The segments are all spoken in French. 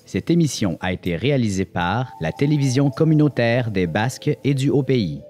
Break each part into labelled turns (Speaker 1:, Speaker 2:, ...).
Speaker 1: Cette émission a été réalisée par la télévision communautaire des Basques et du Haut-Pays.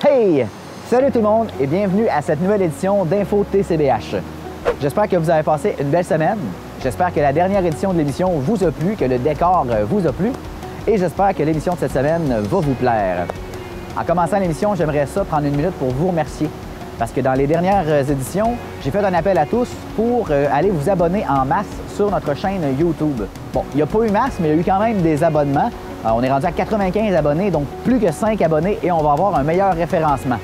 Speaker 2: Hey! Salut tout le monde et bienvenue à cette nouvelle édition d'Info TCBH. J'espère que vous avez passé une belle semaine. J'espère que la dernière édition de l'émission vous a plu, que le décor vous a plu et j'espère que l'émission de cette semaine va vous plaire. En commençant l'émission, j'aimerais ça prendre une minute pour vous remercier parce que dans les dernières éditions, j'ai fait un appel à tous pour aller vous abonner en masse sur notre chaîne YouTube. Bon, il n'y a pas eu masse, mais il y a eu quand même des abonnements. On est rendu à 95 abonnés, donc plus que 5 abonnés et on va avoir un meilleur référencement.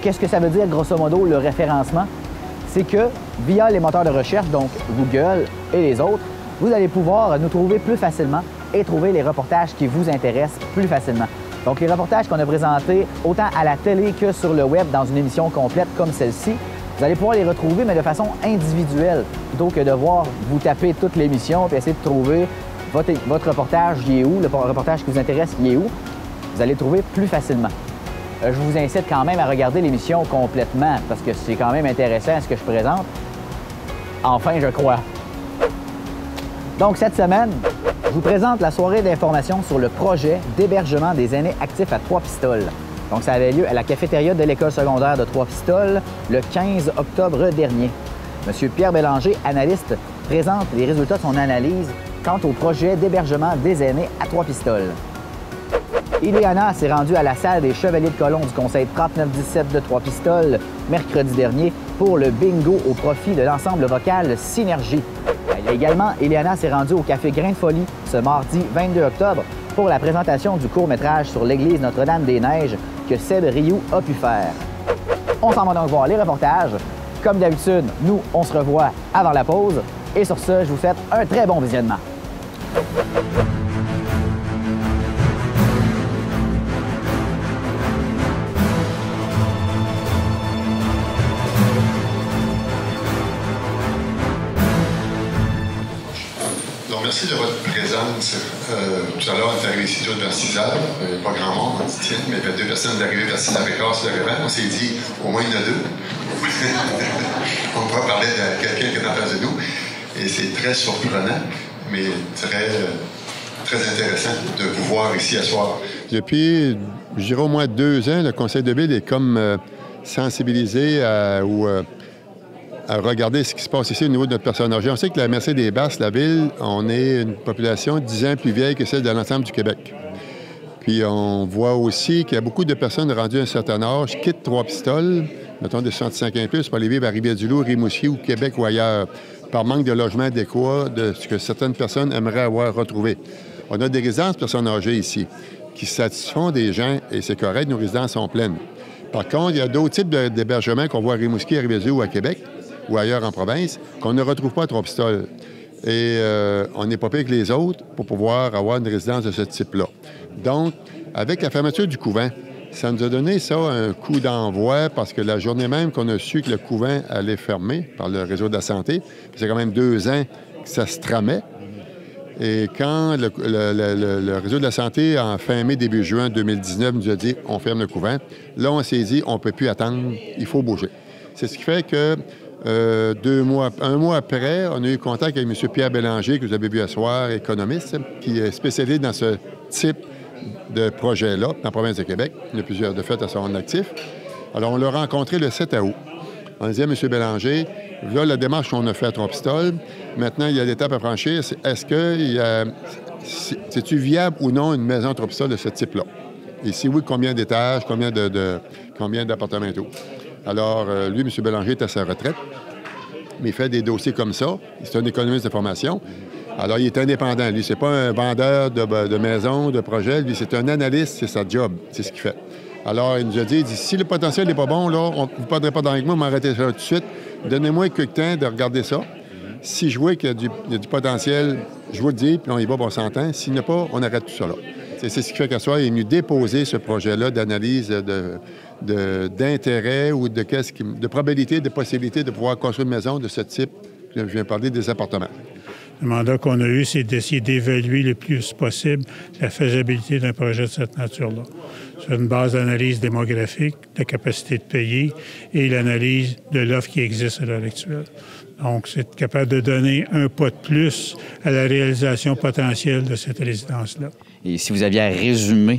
Speaker 2: Qu'est-ce que ça veut dire, grosso modo, le référencement? C'est que via les moteurs de recherche, donc Google et les autres, vous allez pouvoir nous trouver plus facilement et trouver les reportages qui vous intéressent plus facilement. Donc les reportages qu'on a présentés autant à la télé que sur le web dans une émission complète comme celle-ci, vous allez pouvoir les retrouver, mais de façon individuelle, plutôt que de voir vous taper toute l'émission et essayer de trouver votre reportage, il est où, le reportage qui vous intéresse, il est où, vous allez le trouver plus facilement. Je vous incite quand même à regarder l'émission complètement parce que c'est quand même intéressant ce que je présente. Enfin, je crois. Donc, cette semaine, je vous présente la soirée d'information sur le projet d'hébergement des aînés actifs à Trois-Pistoles. Donc, ça avait lieu à la cafétéria de l'école secondaire de Trois-Pistoles le 15 octobre dernier. M. Pierre Bélanger, analyste, présente les résultats de son analyse quant au projet d'hébergement des aînés à Trois-Pistoles. Ileana s'est rendue à la salle des Chevaliers de Colomb du Conseil 3917 de Trois-Pistoles mercredi dernier pour le bingo au profit de l'ensemble vocal Synergie. Ileana s'est rendue au Café Grain de Folie ce mardi 22 octobre pour la présentation du court-métrage sur l'église Notre-Dame-des-Neiges que Seb Rioux a pu faire. On s'en va donc voir les reportages. Comme d'habitude, nous, on se revoit avant la pause. Et sur ce, je vous souhaite un très bon visionnement.
Speaker 3: Donc, merci de votre présence. Tout à l'heure, on est arrivé ici vers 6 heures. Il n'y avait pas grand monde, on dit tiens, mais il y avait 2 personnes d'arriver vers 6 h 15 sur le réveil. On s'est dit, au moins il y en a 2. On pourra parler de quelqu'un qui est en face de nous. Et c'est très surprenant, mais très intéressant de vous voir ici à soir.
Speaker 4: Depuis, je dirais au moins 2 ans, le Conseil de ville est comme sensibilisé à regarder ce qui se passe ici au niveau de notre personne âgée. On sait que la MRC des Basses, la ville, on est une population 10 ans plus vieille que celle de l'ensemble du Québec. Puis on voit aussi qu'il y a beaucoup de personnes rendues à un certain âge quittent Trois-Pistoles, mettons de 65 ans et plus, pour aller vivre à Rivière-du-Loup, Rimouski ou Québec ou ailleurs, par manque de logement adéquat de ce que certaines personnes aimeraient avoir retrouvé. On a des résidences personnes âgées ici qui satisfont des gens et c'est correct, nos résidences sont pleines. Par contre, il y a d'autres types d'hébergements qu'on voit à Rimouski, à Rivière-du-Loup ou à Québec ou ailleurs en province qu'on ne retrouve pas à Trois-Pistoles. Et on n'est pas pire que les autres pour pouvoir avoir une résidence de ce type-là. Donc, avec la fermeture du couvent, ça nous a donné ça un coup d'envoi parce que la journée même qu'on a su que le couvent allait fermer par le réseau de la santé, c'est quand même 2 ans que ça se tramait. Et quand le réseau de la santé, en fin mai, début juin 2019, nous a dit on ferme le couvent, là, on s'est dit on ne peut plus attendre, il faut bouger. C'est ce qui fait que un mois après, on a eu contact avec M. Pierre Bélanger, que vous avez vu à soir, économiste, qui est spécialisé dans ce type de projet-là, dans la province de Québec. Il y en a plusieurs de fait à son actif. Alors, on l'a rencontré le 7 août. On disait à M. Bélanger, là, la démarche qu'on a faite à Trois-Pistoles, maintenant, il y a l'étape à franchir. Est-ce que c'est-tu viable ou non une maison à Trois-Pistoles de ce type-là? Et si oui, combien d'étages, combien d'appartements et tout? Alors, lui, M. Bélanger est à sa retraite, mais il fait des dossiers comme ça. C'est un économiste de formation. Alors, il est indépendant. Lui, c'est pas un vendeur de maisons, de projets. Lui, c'est un analyste, c'est sa job. C'est ce qu'il fait. Alors, il nous a dit, si le potentiel n'est pas bon, là, vous ne parlerez pas avec moi, m'arrêtez ça tout de suite. Donnez-moi quelques temps de regarder ça. Si je vois qu'il y a du potentiel, je vous le dis, puis on y va, puis on s'entend. S'il n'y en a pas, on arrête tout ça là. C'est ce qui fait qu'à soir, il est venu déposer ce projet-là d'analyse d'intérêt ou de probabilité, de possibilité de pouvoir construire une maison de ce type. Je viens de parler des appartements.
Speaker 5: Le mandat qu'on a eu, c'est d'essayer d'évaluer le plus possible la faisabilité d'un projet de cette nature-là, sur une base d'analyse démographique, de capacité de payer et l'analyse de l'offre qui existe à l'heure actuelle. Donc, c'est être capable de donner un pas de plus à la réalisation potentielle de cette résidence-là.
Speaker 6: Et si vous aviez à résumer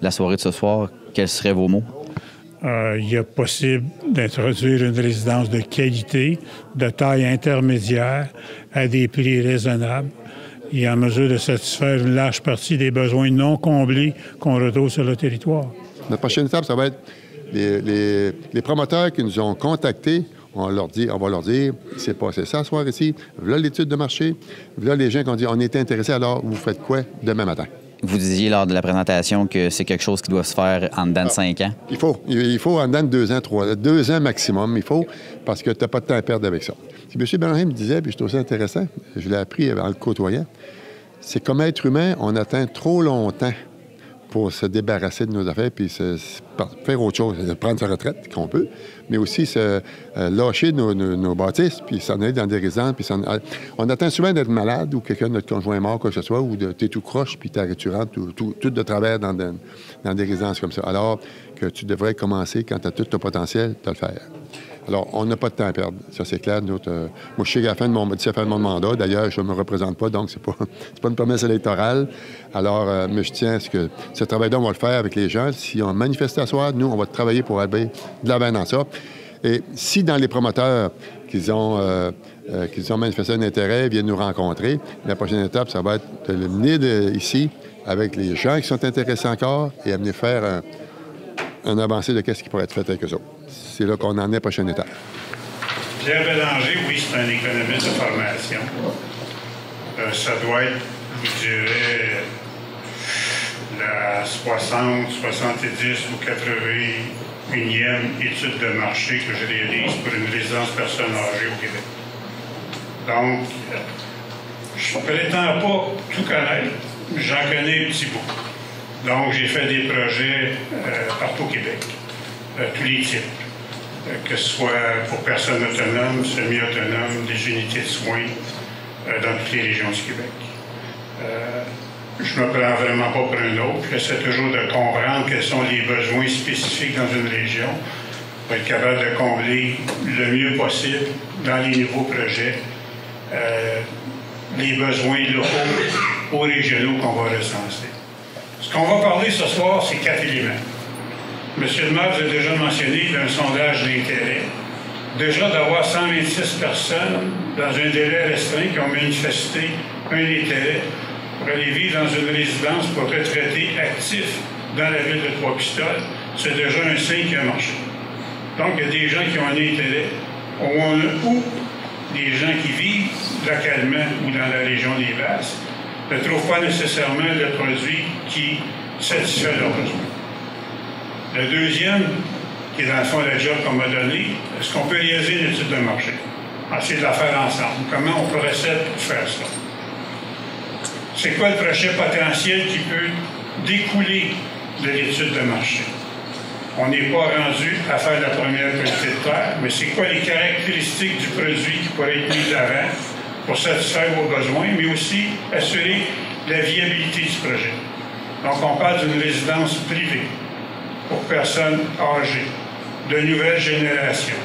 Speaker 6: la soirée de ce soir, quels seraient vos mots?
Speaker 5: Il est possible d'introduire une résidence de qualité, de taille intermédiaire, à des prix raisonnables et en mesure de satisfaire une large partie des besoins non comblés qu'on retrouve sur le territoire.
Speaker 4: Notre prochaine étape, ça va être les promoteurs qui nous ont contactés. On va leur dire, il s'est passé ça ce soir ici, voilà l'étude de marché, voilà les gens qui ont dit, on est intéressés, alors vous faites quoi demain matin?
Speaker 6: Vous disiez lors de la présentation que c'est quelque chose qui doit se faire en dedans de 5 ans.
Speaker 4: Il faut en dedans de 2 ans, 3 ans. 2 ans maximum, il faut, parce que tu n'as pas de temps à perdre avec ça. M. Benjamin me disait, puis je trouve ça intéressant, je l'ai appris en le côtoyant, c'est comme être humain, on attend trop longtemps pour se débarrasser de nos affaires puis faire autre chose, prendre sa retraite, qu'on peut, mais aussi lâcher nos bâtisses puis s'en aller dans des résidences. On attend souvent d'être malade ou quelqu'un de notre conjoint est mort, quoi que ce soit, ou t'es tout croche puis tu rentres tout de travers dans des résidences comme ça. Alors que tu devrais commencer, quand tu as tout ton potentiel, de le faire. Alors, on n'a pas de temps à perdre. Ça, c'est clair. Moi, je suis à la fin de mon mandat. D'ailleurs, je ne me représente pas, donc c'est pas une promesse électorale. Alors, mais je tiens à ce que ce travail-là, on va le faire avec les gens. Si on manifeste à soir, nous, on va travailler pour aller de l'avant dans ça. Et si dans les promoteurs qu'ils ont manifesté un intérêt, viennent nous rencontrer, la prochaine étape, ça va être de le venir ici avec les gens qui sont intéressés encore et à venir faire un avancé de ce qui pourrait être fait avec eux autres. C'est là qu'on en est, prochaine étape.
Speaker 5: Pierre Bélanger, oui, c'est un économiste de formation. Ça doit être, je dirais, la 60, 70 ou 81e étude de marché que je réalise pour une résidence personnes âgées au Québec. Donc, je ne prétends pas tout connaître, j'en connais un petit bout. Donc, j'ai fait des projets partout au Québec, tous les types. Que ce soit pour personnes autonomes, semi-autonomes, des unités de soins dans toutes les régions du Québec. Je ne me prends vraiment pas pour un autre. J'essaie toujours de comprendre quels sont les besoins spécifiques dans une région pour être capable de combler le mieux possible dans les nouveaux projets les besoins locaux ou régionaux qu'on va recenser. Ce qu'on va parler ce soir, c'est 4 éléments. M. le maire vous a déjà mentionné d'un sondage d'intérêt. Déjà d'avoir 126 personnes dans un délai restreint qui ont manifesté un intérêt pour aller vivre dans une résidence pour retraités actifs dans la ville de Trois-Pistoles, c'est déjà un signe qui a marché. Donc, il y a des gens qui ont un intérêt, ou des gens qui vivent localement ou dans la région des Basses ne trouvent pas nécessairement le produit qui satisfait leurs besoins. Le deuxième, qui est dans le fond la job qu'on m'a donné, est-ce qu'on peut réaliser une étude de marché? Essayer de la faire ensemble. Comment on procède pour faire ça? C'est quoi le projet potentiel qui peut découler de l'étude de marché? On n'est pas rendu à faire la première quantité de terre, mais c'est quoi les caractéristiques du produit qui pourrait être mis de l'avant pour satisfaire vos besoins, mais aussi assurer la viabilité du projet. Donc, on parle d'une résidence privée pour personnes âgées, de nouvelle génération.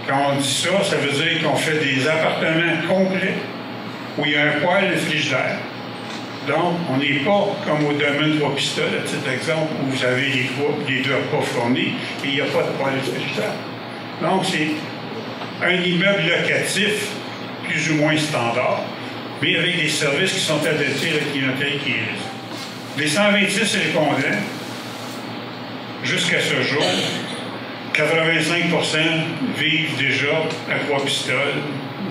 Speaker 5: Quand on dit ça, ça veut dire qu'on fait des appartements complets où il y a un poêle et un frigidaire. Donc, on n'est pas comme au domaine Trois-Pistoles, à titre d'exemple, où vous avez les deux repas fournis et il n'y a pas de poêle et de frigidaire. Donc, c'est un immeuble locatif plus ou moins standard, mais avec des services qui sont adaptés à la clientèle qui est là. Les 126 répondants, jusqu'à ce jour, 85 vivent déjà à Trois-Pistoles,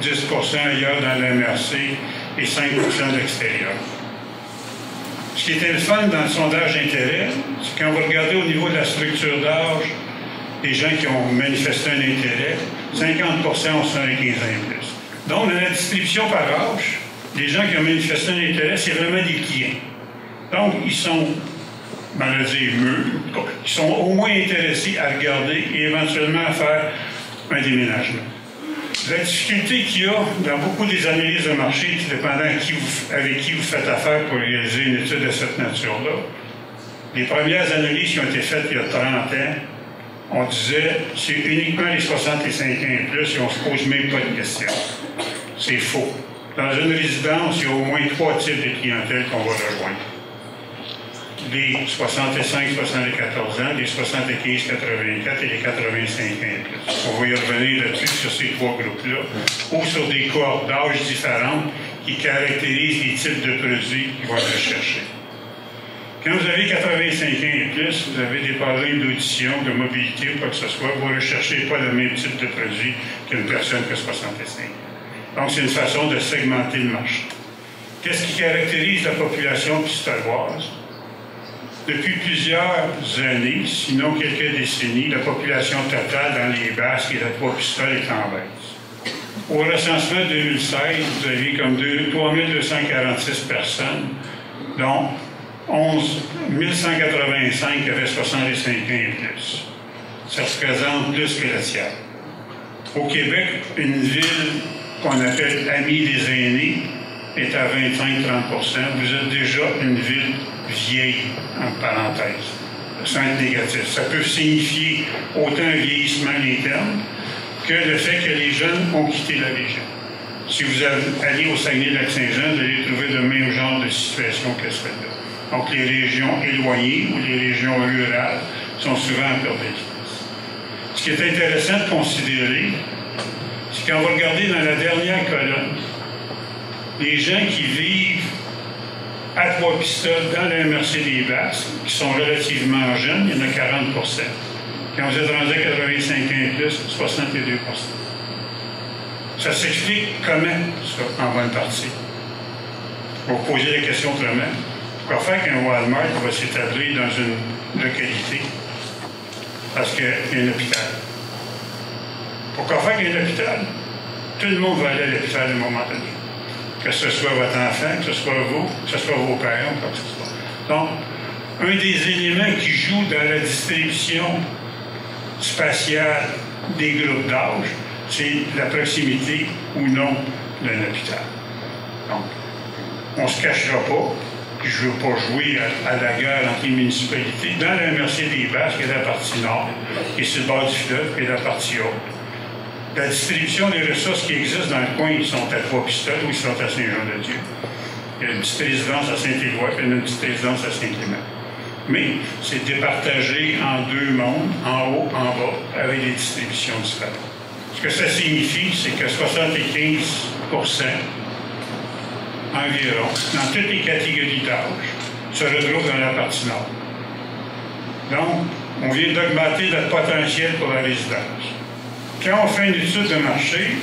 Speaker 5: 10 ailleurs dans la MRC et 5 de l'extérieur. Ce qui était le fun dans le sondage d'intérêt, c'est quand vous regardez au niveau de la structure d'âge des gens qui ont manifesté un intérêt, 50 ont 75 ans et plus. Donc, dans la distribution par âge, les gens qui ont manifesté un intérêt, c'est vraiment des clients. Donc, ils sont, ils sont au moins intéressés à regarder et éventuellement à faire un déménagement. La difficulté qu'il y a dans beaucoup des analyses de marché, dépendant avec qui vous faites affaire pour réaliser une étude de cette nature-là, les premières analyses qui ont été faites il y a 30 ans, on disait c'est uniquement les 65 ans et plus et on ne se pose même pas de questions. C'est faux. Dans une résidence, il y a au moins 3 types de clientèle qu'on va rejoindre. Les 65-74 ans, les 75-84 et les 85 ans et plus. On va y revenir là-dessus sur ces 3 groupes-là, ou sur des cohortes d'âge différentes qui caractérisent les types de produits qu'ils vont aller chercher. Quand vous avez 85 ans et plus, vous avez des problèmes d'audition, de mobilité ou quoi que ce soit, vous ne recherchez pas le même type de produit qu'une personne qui a 65 ans. Donc, c'est une façon de segmenter le marché. Qu'est-ce qui caractérise la population pistoloise? Depuis plusieurs années, sinon quelques décennies, la population totale dans les basques et la 3 pistoles est en baisse. Au recensement 2016, vous avez comme 3246 personnes, dont 11 185 qui avaient 65 ans et plus. Ça représente plus que le tiers. Au Québec, une ville qu'on appelle Amis des aînés est à 25-30 %. Vous êtes déjà une ville vieille, entre parenthèses. Sans être négatif. Ça peut signifier autant un vieillissement interne que le fait que les jeunes ont quitté la région. Si vous allez au Saguenay-Lac-Saint-Jean, vous allez trouver le même genre de situation que celle-là. Donc, les régions éloignées ou les régions rurales sont souvent en perte d'espèces. Ce qui est intéressant de considérer, c'est quand vous regardez dans la dernière colonne, les gens qui vivent à 3 pistoles dans la MRC des Basques, qui sont relativement jeunes, il y en a 40 %. Quand vous êtes rendu à 85 ans et plus, 62 %. Ça s'explique comment, ça, en bonne partie? Vous vous posez la question autrement. Pourquoi faire qu'un Walmart va s'établir dans une localité? Parce qu'il y a un hôpital. Pourquoi faire qu'il y a un hôpital? Tout le monde va aller à l'hôpital à un moment donné. Que ce soit votre enfant, que ce soit vous, que ce soit vos parents, quoi que ce soit. Donc, un des éléments qui joue dans la distribution spatiale des groupes d'âge, c'est la proximité ou non d'un hôpital. Donc, on ne se cachera pas. Je ne veux pas jouer à la guerre entre les municipalités. Dans la MRC des Basques, il y a la partie nord, qui est sur le bord du fleuve, et la partie haute. La distribution des ressources qui existent dans le coin, ils sont à 3 pistoles ou ils sont à Saint-Jean-de-Dieu. Il y a une petite résidence à Saint-Éloi et une petite résidence à Saint-Clément. Mais c'est départagé en 2 mondes, en haut, en bas, avec des distributions différentes. Ce que ça signifie, c'est que 75 % environ, dans toutes les catégories d'âge, se retrouvent dans la partie nord. Donc, on vient d'augmenter notre potentiel pour la résidence. Quand on fait une étude de marché,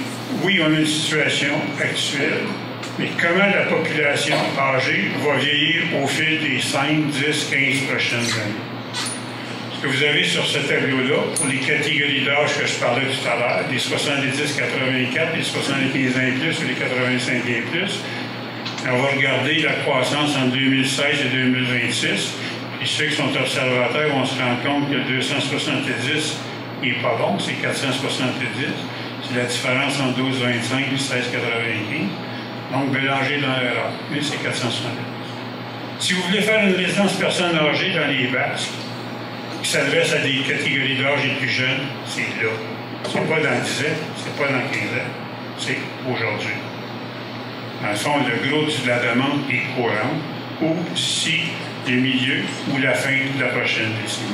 Speaker 5: oui, on a une situation actuelle, mais comment la population âgée va vieillir au fil des 5, 10, 15 prochaines années? Ce que vous avez sur ce tableau-là, pour les catégories d'âge que je parlais tout à l'heure, les 70-84, les 75 ans et plus ou les 85 ans et plus, on va regarder la croissance en 2016 et 2026. Puis ceux qui sont observateurs vont se rendre compte que 270 n'est pas bon, c'est 470. C'est la différence entre 12,25 et 16,95. Donc, mélangez dans l'erreur. Mais c'est 470. Si vous voulez faire une résidence personnes âgées dans les Basques, qui s'adresse à des catégories d'âge les plus jeunes, c'est là. C'est pas dans 10 ans, c'est pas dans 15 ans, c'est aujourd'hui. Dans le fond, le gros de la demande est courante, ou d'ici le milieu ou la fin de la prochaine décennie.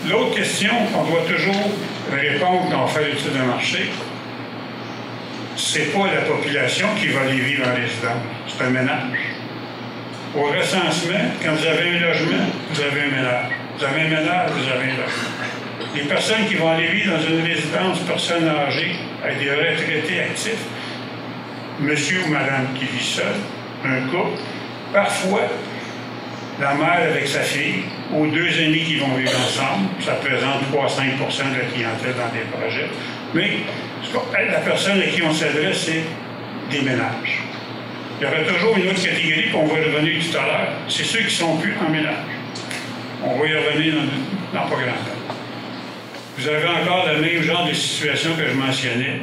Speaker 5: L'autre question qu'on doit toujours répondre quand on fait l'étude de marché, c'est pas la population qui va aller vivre en résidence, c'est un ménage. Au recensement, quand vous avez un logement, vous avez un ménage. Vous avez un ménage, vous avez un logement. Les personnes qui vont aller vivre dans une résidence, personnes âgées, avec des retraités actifs, monsieur ou madame qui vit seul, un couple, parfois, la mère avec sa fille, ou 2 amis qui vont vivre ensemble, ça représente 3-5 % de la clientèle dans des projets. Mais la personne à qui on s'adresse, c'est des ménages. Il y aura toujours une autre catégorie qu'on va revenir tout à l'heure, c'est ceux qui ne sont plus en ménage. On va y revenir dans pas grand temps. Vous avez encore le même genre de situation que je mentionnais,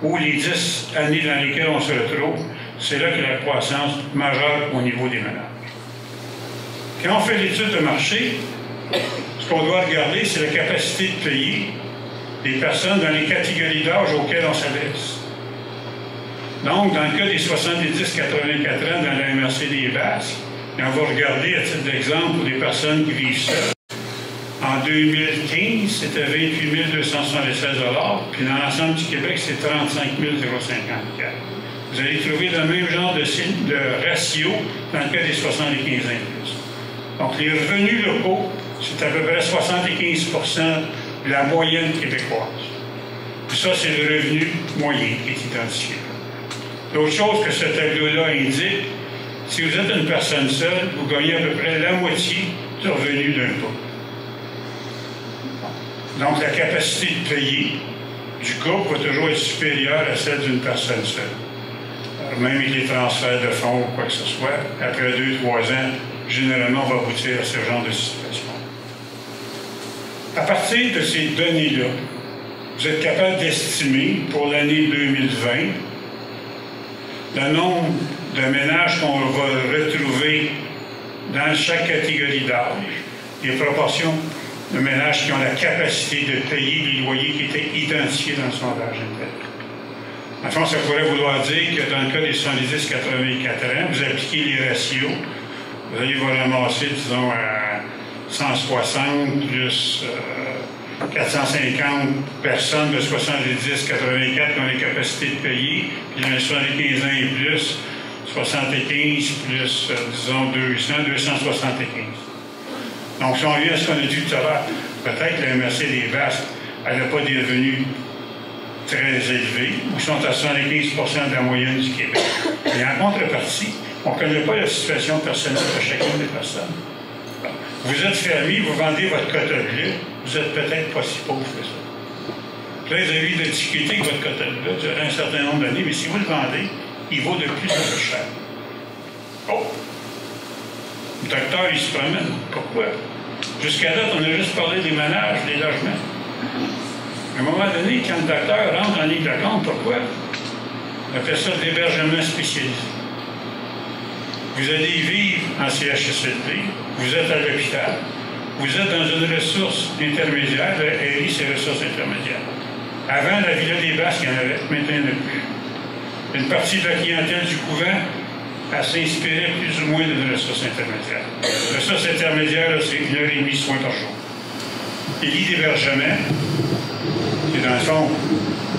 Speaker 5: où les 10 années dans lesquelles on se retrouve, c'est là que la croissance majeure au niveau des ménages. Quand on fait l'étude de marché, ce qu'on doit regarder, c'est la capacité de payer des personnes dans les catégories d'âge auxquelles on s'adresse. Donc, dans le cas des 70-84 ans dans la MRC des Basques, on va regarder, à titre d'exemple, pour des personnes qui vivent seules. En 2015, c'était 28 276 $, puis dans l'ensemble du Québec, c'est 35 054. Vous allez trouver le même genre de ratio dans le cas des 75 ans et plus. Donc, les revenus locaux, c'est à peu près 75 de la moyenne québécoise. Puis ça, c'est le revenu moyen qui est identifié. L'autre chose que ce tableau-là indique, si vous êtes une personne seule, vous gagnez à peu près la moitié du revenu d'un couple. Donc, la capacité de payer du couple va toujours être supérieure à celle d'une personne seule. Alors, même avec les transferts de fonds ou quoi que ce soit, après 2-3 ans, généralement, on va aboutir à ce genre de situation. À partir de ces données-là, vous êtes capable d'estimer pour l'année 2020 le nombre de ménages qu'on va retrouver dans chaque catégorie d'âge, les proportions de ménages qui ont la capacité de payer les loyers qui étaient identifiés dans le sondage interne. En fond, ça pourrait vouloir dire que dans le cas des 70-84 ans, vous appliquez les ratios, vous allez vous ramasser, disons, à 160 plus 450 personnes de 70-84 qui ont les capacités de payer, puis dans les 75 ans et plus, 75 plus, disons, 275. Donc, si on revient à ce qu'on a dit tout à l'heure, peut-être que la MRC des Basques, elle n'a pas des revenus très élevés, ou sont à 75 de la moyenne du Québec. Et en contrepartie, on ne connaît pas la situation personnelle de chacune des personnes. Vous êtes fermier, vous vendez votre quota de blé, vous n'êtes peut-être pas si pauvre que ça. Puis là, vous avez eu de difficulté avec votre quota de blé durant un certain nombre d'années, mais si vous le vendez, il vaut de plus en plus cher. Oh! Le docteur, il se promène. Pourquoi? Jusqu'à date, on a juste parlé des ménages, des logements. À un moment donné, quand le docteur rentre en ligne de compte, pourquoi? On appelle ça l'hébergement spécialisé. Vous allez vivre en CHSLD, vous êtes à l'hôpital, vous êtes dans une ressource intermédiaire, le RI, c'est ressources intermédiaires. Avant, la Villa des Basques, il y en avait, maintenant, il n'y en a plus. Une partie de la clientèle du couvent, elle s'inspirait plus ou moins d'une ressource intermédiaire. La ressource intermédiaire, c'est 1h30 soins par jour. Les lits d'hébergement, c'est dans le fond,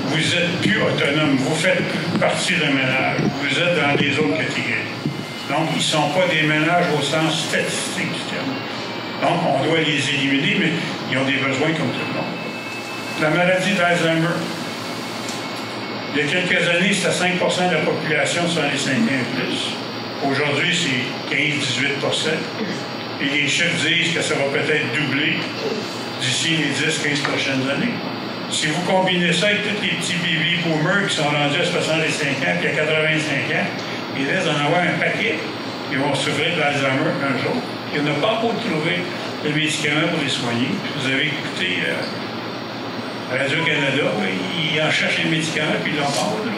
Speaker 5: vous n'êtes plus autonome, vous faites partie d'un ménage, vous êtes dans les autres catégories. Donc, ils ne sont pas des ménages au sens statistique du terme. Donc, on doit les éliminer, mais ils ont des besoins comme tout le monde. La maladie d'Alzheimer. Il y a quelques années, c'était 5 de la population sur les 5 ans et plus. Aujourd'hui, c'est 15-18 Et les chiffres disent que ça va peut-être doubler d'ici les 10-15 prochaines années. Si vous combinez ça avec tous les petits baby boomers qui sont rendus à 65 ans puis à 85 ans, il risque d'en avoir un paquet qui vont souffrir d'Alzheimer un jour. Et on n'a pas encore trouvé de médicaments pour les soigner. Vous avez écouté Radio-Canada, ils en cherchent les médicaments puis ils l'ont pas encore trouvé.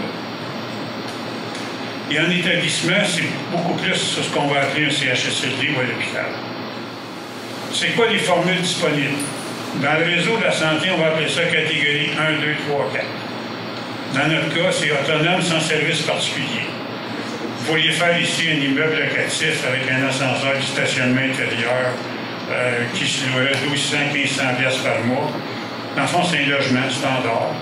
Speaker 5: Et en établissement, c'est beaucoup plus sur ce qu'on va appeler un CHSLD ou à l'hôpital. C'est quoi les formules disponibles? Dans le réseau de la santé, on va appeler ça catégorie 1, 2, 3, 4. Dans notre cas, c'est autonome sans service particulier. Vous pourriez faire ici un immeuble locatif avec un ascenseur du stationnement intérieur qui se louerait 1200-1500$ par mois. Dans le fond, c'est un logement standard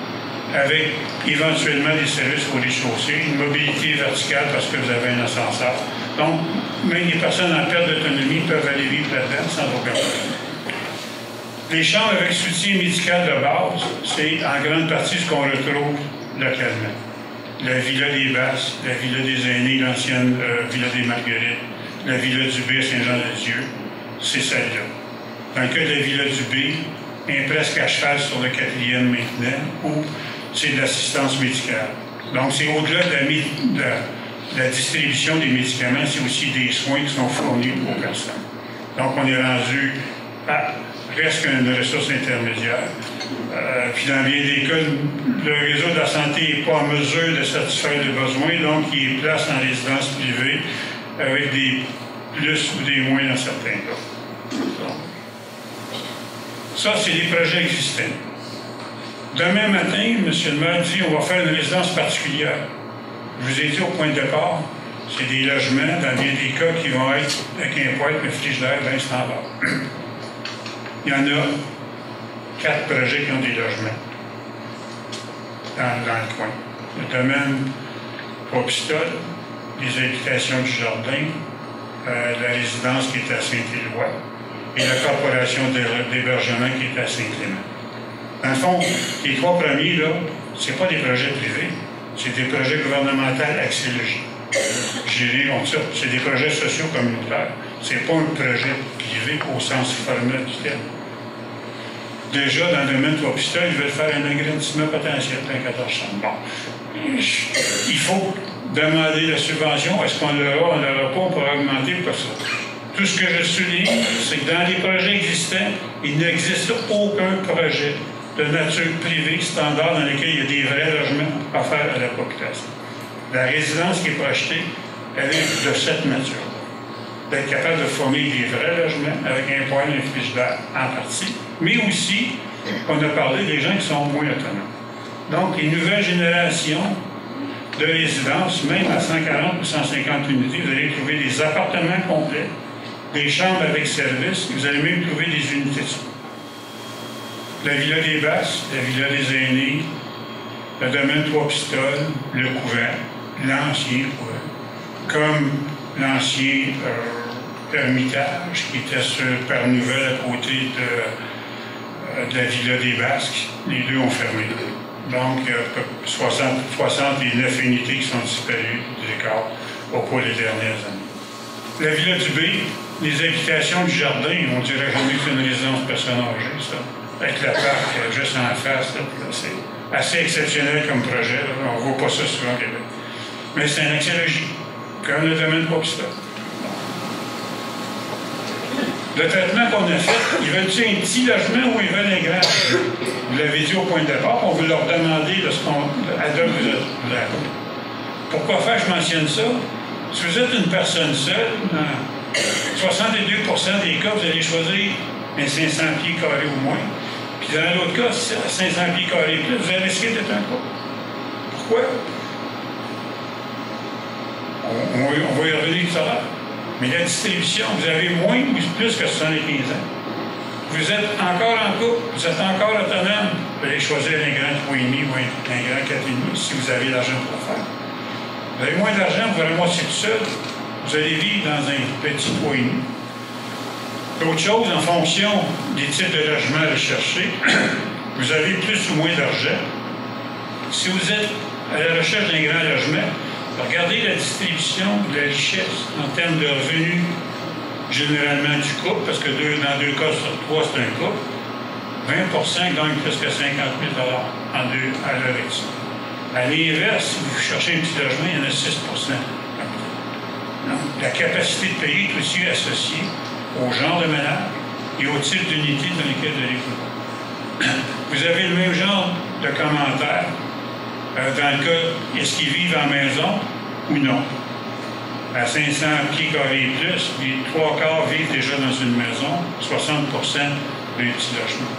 Speaker 5: avec éventuellement des services au rez-de-chaussée, une mobilité verticale parce que vous avez un ascenseur. Donc, même les personnes en perte d'autonomie peuvent aller vivre là-dedans sans aucun problème. Les chambres avec soutien médical de base, c'est en grande partie ce qu'on retrouve localement. La Villa des Basques, la Villa des Aînés, l'ancienne Villa des Marguerites, la Villa du B à Saint-Jean-de-Dieu, c'est celle-là. Dans le cas de la Villa du B, un presque à cheval sur le 4e maintenant, où c'est de l'assistance médicale. Donc, c'est au-delà de La distribution des médicaments, c'est aussi des soins qui sont fournis aux personnes. Donc, on est rendu à presque une ressource intermédiaire. Puis, dans bien des cas, le réseau de la santé n'est pas en mesure de satisfaire les besoins, donc il place en résidence privée avec des plus ou des moins dans certains cas. Donc, ça, c'est des projets existants. Demain matin, M. le maire dit on va faire une résidence particulière. Je vous ai dit au point de départ, c'est des logements, dans bien des cas, qui vont être avec un poêle et un frigidaire bien standard. Il y en a 4 projets qui ont des logements dans le coin. Le domaine Trois-Pistoles, les habitations du jardin, la résidence qui est à Saint-Éloi et la corporation d'hébergement qui est à Saint-Clément. Dans le fond, les 3 premiers, là, ce pas des projets privés, c'est des projets gouvernementaux axiologiques. C'est des projets sociaux communautaires. C'est pas un projet privé au sens formel du terme. Déjà, dans le domaine de Trois-Pistoles, ils veulent faire un agrandissement potentiel d'un 14 chambres. Bon. Il faut demander la subvention. Est-ce qu'on l'aura, on ne l'aura pas, on pourra augmenter pour ça. Tout ce que je souligne, c'est que dans les projets existants, il n'existe aucun projet de nature privée standard dans lequel il y a des vrais logements à faire à la population. La résidence qui est projetée, elle est de cette nature. D'être capable de fournir des vrais logements avec un poêle et un frigidaire en partie, mais aussi, on a parlé des gens qui sont moins autonomes. Donc, les nouvelles générations de résidences, même à 140 ou 150 unités, vous allez trouver des appartements complets, des chambres avec service, vous allez même trouver des unités de soins. La Villa des Basses, la Villa des Aînés, le domaine Trois-Pistoles, le couvent, l'ancien couvent, comme l'ancien Ermitage qui était sur Père-Nouvelle à côté de la Villa des Basques. Les deux ont fermé. Donc, 69 unités qui sont disparues du décor au cours des dernières années. La Villa du B, les habitations du jardin, on dirait jamais que c'est une résidence personne âgée, ça. Avec la parc juste en face, c'est assez exceptionnel comme projet. Là. On ne voit pas ça souvent au Québec. Mais c'est un axiologie, comme le domaine Trois-Pistoles. Le traitement qu'on a fait, ils veulent-tu un petit logement ou ils veulent un grand? Vous l'avez dit au point de départ, on veut leur demander de ce qu'on adopte vous êtes. Pourquoi faire, je mentionne ça? Si vous êtes une personne seule, dans 62% des cas, vous allez choisir un 500 pieds carrés ou moins. Puis dans l'autre cas, si c'est 500 pieds carrés plus, vous allez risquer d'être un couple. Pourquoi? On va y revenir tout à l'heure. Mais la distribution, vous avez moins ou plus que 75 ans. Vous êtes encore en couple, vous êtes encore autonome. Vous allez choisir un grand 3,5 ou un grand 4,5 si vous avez l'argent pour le faire. Vous avez moins d'argent, vous allez moitié tout seul. Vous allez vivre dans un petit 3,5. D'autre chose, en fonction des types de logements recherchés, vous avez plus ou moins d'argent. Si vous êtes à la recherche d'un grand logement, regardez la distribution de la richesse en termes de revenus, généralement du couple, parce que dans 2 cas sur 3, c'est un couple. 20% gagnent presque 50 000 à leur étude. À l'inverse, si vous cherchez un petit logement, il y en a 6%. Donc, la capacité de payer est aussi associée au genre de ménage et au type d'unité dans lesquelles vous allez vivre. Vous avez le même genre de commentaires dans le cas, est-ce qu'ils vivent en maison ou non? À 500 pieds carrés plus, les 3/4 vivent déjà dans une maison, 60% d'un petit logement.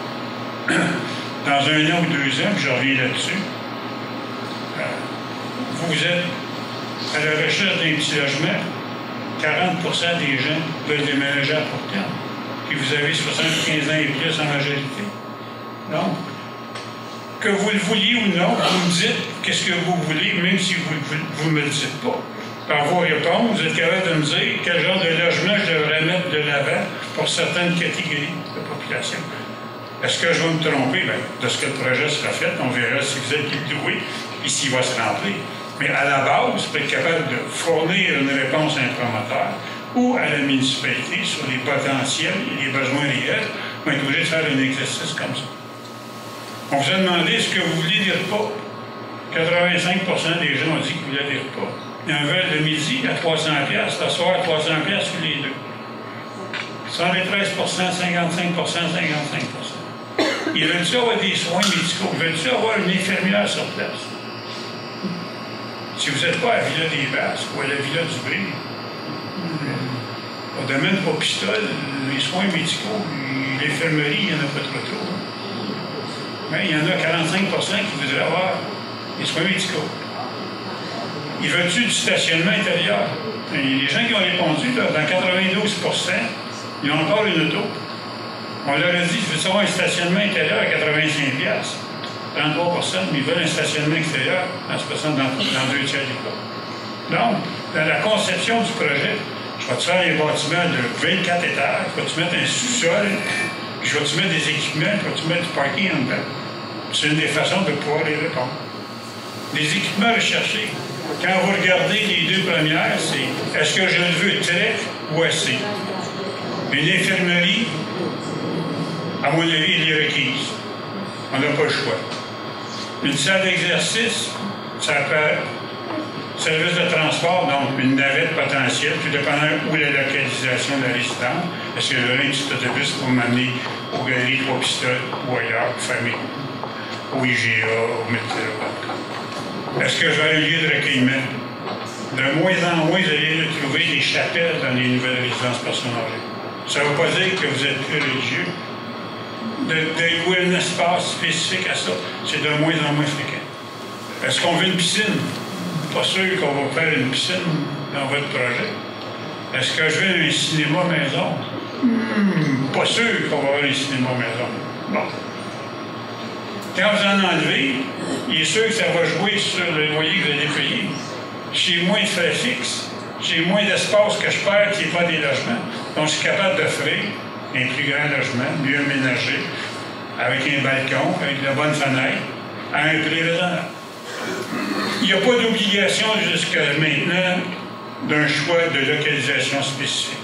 Speaker 5: Dans 1 an ou 2 ans, puis je reviens là-dessus, vous êtes à la recherche d'un petit logement, 40% des gens veulent déménager à court terme. Puis vous avez 75 ans et plus en majorité. Donc, que vous le vouliez ou non, vous me dites qu'est-ce que vous voulez, même si vous ne me le dites pas. Par vos réponses, vous êtes capable de me dire quel genre de logement je devrais mettre de l'avant pour certaines catégories de population. Est-ce que je vais me tromper? Bien, de ce que le projet sera fait, on verra si vous êtes doué et s'il va se remplir. Mais à la base, vous êtes capable de fournir une réponse à un promoteur ou à la municipalité sur les potentiels et les besoins réels. On va être obligé de faire un exercice comme ça. On vous a demandé ce que vous voulez des repas. 85% des gens ont dit qu'ils voulaient des repas. Il y a un verre de midi à 300 $, le soir à 300 $ sur les deux. 113 55 55 Ils veulent-tu avoir des soins médicaux? Ils veulent-tu avoir une infirmière sur place? Si vous n'êtes pas à la Villa des Basques ou à la Villa du Brie, au domaine Popistol, les soins médicaux, l'infirmerie, il n'y en a pas trop. Mais il y en a 45 % qui voudraient avoir des soins médicaux. Ils veulent-tu du stationnement intérieur? Et les gens qui ont répondu, là, dans 92 %, ils ont encore une auto. On leur a dit, je veux savoir un stationnement intérieur à 85 $. 33 %, mais ils veulent un stationnement extérieur en se passant dans 2 tiers du cas. Donc, dans la conception du projet, je vais te faire un bâtiment de 24 étages, je vais te mettre un sous-sol, puis je vais te mettre des équipements, je vais te mettre du parking en dedans. C'est une des façons de pouvoir y répondre. Des équipements recherchés. Quand vous regardez les deux premières, c'est est-ce que je le veux très ou assez? Une infirmerie, à mon avis, elle est requise. On n'a pas le choix. Une salle d'exercice, ça peut service de transport, donc une navette potentielle, tout dépendant où la localisation de la résidence. Est-ce que j'aurai un petit autobus pour m'amener aux Galeries Trois-Pistoles ou ailleurs, famille, au IGA, au métro? Est-ce que je vais un lieu de recueillement? De moins en moins, vous allez trouver des chapelles dans les nouvelles résidences personnelles. Ça ne veut pas dire que vous êtes plus religieux. De louer un espace spécifique à ça, c'est de moins en moins fréquent. Est-ce qu'on veut une piscine? Pas sûr qu'on va faire une piscine dans votre projet. Est-ce que je veux un cinéma maison? Pas sûr qu'on va avoir un cinéma maison. Bon. Quand vous en enlevez, il est sûr que ça va jouer sur le loyer que vous allez payer. J'ai moins de frais fixes, j'ai moins d'espace que je perds qui n'est pas des logements. Donc, je suis capable d'offrir un plus grand logement, mieux aménagé, avec un balcon, avec de bonnes fenêtres, à un prix raisonnable. Il n'y a pas d'obligation jusqu'à maintenant d'un choix de localisation spécifique.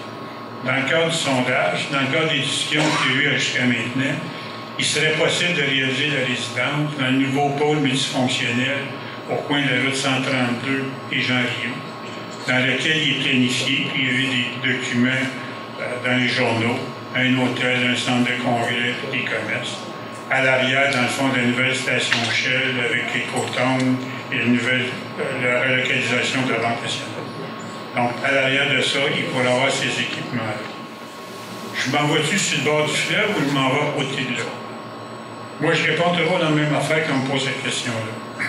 Speaker 5: Dans le cadre du sondage, dans le cadre des discussions qu'il y a eu jusqu'à maintenant, il serait possible de réaliser la résidence dans le nouveau pôle multifonctionnel au coin de la route 132 et Jean-Rioux, dans lequel il est planifié, puis il y a eu des documents dans les journaux, un hôtel, un centre de congrès, des commerces. À l'arrière, dans le fond, de la nouvelle station Shell avec les cotons et la relocalisation de la Banque nationale. Donc, à l'arrière de ça, il pourrait avoir ces équipements-là. Je m'en vais-tu sur le bord du fleuve ou je m'en vais à côté de là? Moi, je réponds toujours dans la même affaire quand on me pose cette question-là.